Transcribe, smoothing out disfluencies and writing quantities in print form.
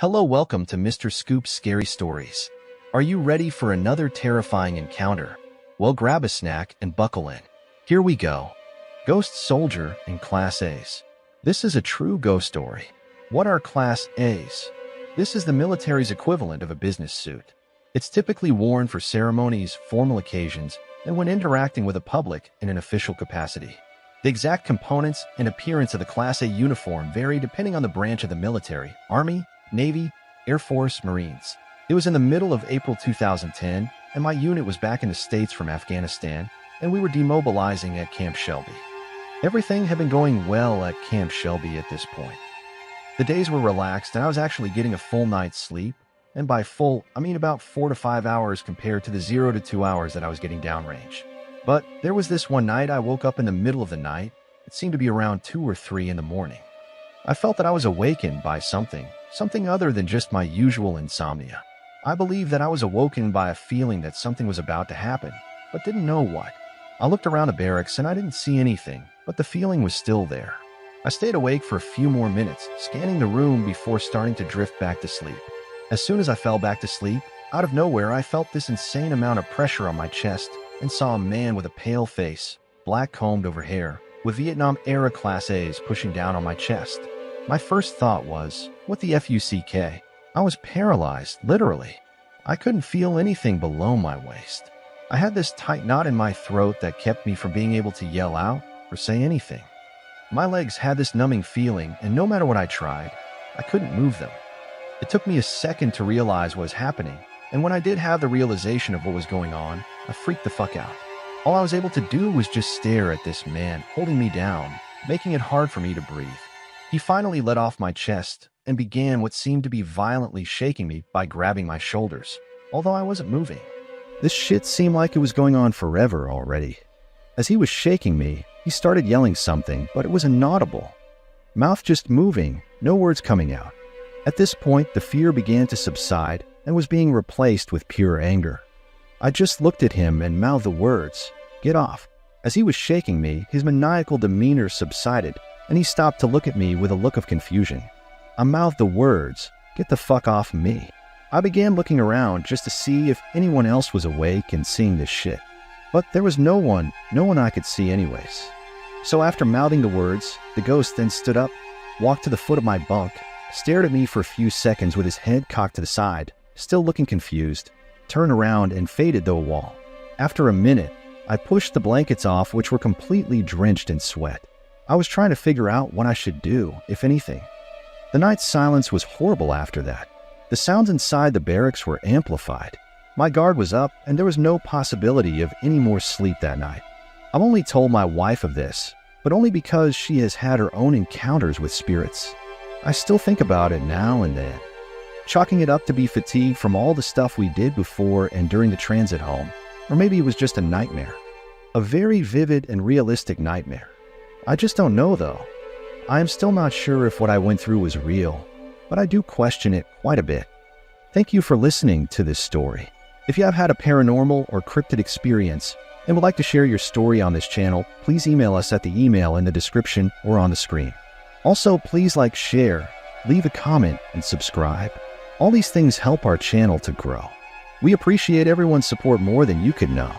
Hello, welcome to Mr. Scoop's Scary Stories. Are you ready for another terrifying encounter? Well, grab a snack and buckle in. Here we go. Ghost Soldier in Class A's. This is a true ghost story. What are Class A's? This is the military's equivalent of a business suit. It's typically worn for ceremonies, formal occasions, and when interacting with the public in an official capacity. The exact components and appearance of the Class A uniform vary depending on the branch of the military, Army, Navy, Air Force, Marines. It was in the middle of April 2010, and my unit was back in the States from Afghanistan, and we were demobilizing at Camp Shelby. Everything had been going well at Camp Shelby at this point. The days were relaxed, and I was actually getting a full night's sleep, and by full, I mean about 4 to 5 hours compared to the 0 to 2 hours that I was getting downrange. But there was this one night I woke up in the middle of the night. It seemed to be around 2 or 3 in the morning. I felt that I was awakened by something other than just my usual insomnia. I believe that I was awoken by a feeling that something was about to happen, but didn't know what. I looked around the barracks and I didn't see anything, but the feeling was still there. I stayed awake for a few more minutes, scanning the room before starting to drift back to sleep. As soon as I fell back to sleep, out of nowhere I felt this insane amount of pressure on my chest and saw a man with a pale face, black combed-over hair, with Vietnam-era Class A's pushing down on my chest. My first thought was, what the fuck? I was paralyzed, literally. I couldn't feel anything below my waist. I had this tight knot in my throat that kept me from being able to yell out or say anything. My legs had this numbing feeling, and no matter what I tried, I couldn't move them. It took me a second to realize what was happening, and when I did have the realization of what was going on, I freaked the fuck out. All I was able to do was just stare at this man holding me down, making it hard for me to breathe. He finally let off my chest and began what seemed to be violently shaking me by grabbing my shoulders, although I wasn't moving. This shit seemed like it was going on forever already. As he was shaking me, he started yelling something, but it was inaudible. Mouth just moving, no words coming out. At this point, the fear began to subside and was being replaced with pure anger. I just looked at him and mouthed the words, "Get off." As he was shaking me, his maniacal demeanor subsided, and he stopped to look at me with a look of confusion. I mouthed the words, "Get the fuck off me." I began looking around just to see if anyone else was awake and seeing this shit. But there was no one I could see anyways. So after mouthing the words, the ghost then stood up, walked to the foot of my bunk, stared at me for a few seconds with his head cocked to the side, still looking confused, turned around and faded to a wall. After a minute, I pushed the blankets off, which were completely drenched in sweat. I was trying to figure out what I should do, if anything. The night's silence was horrible after that. The sounds inside the barracks were amplified. My guard was up, and there was no possibility of any more sleep that night. I've only told my wife of this, but only because she has had her own encounters with spirits. I still think about it now and then, chalking it up to be fatigue from all the stuff we did before and during the transit home, or maybe it was just a nightmare. A very vivid and realistic nightmare. I just don't know though. I am still not sure if what I went through was real, but I do question it quite a bit. Thank you for listening to this story. If you have had a paranormal or cryptid experience and would like to share your story on this channel, please email us at the email in the description or on the screen. Also, please like, share, leave a comment, and subscribe. All these things help our channel to grow. We appreciate everyone's support more than you could know.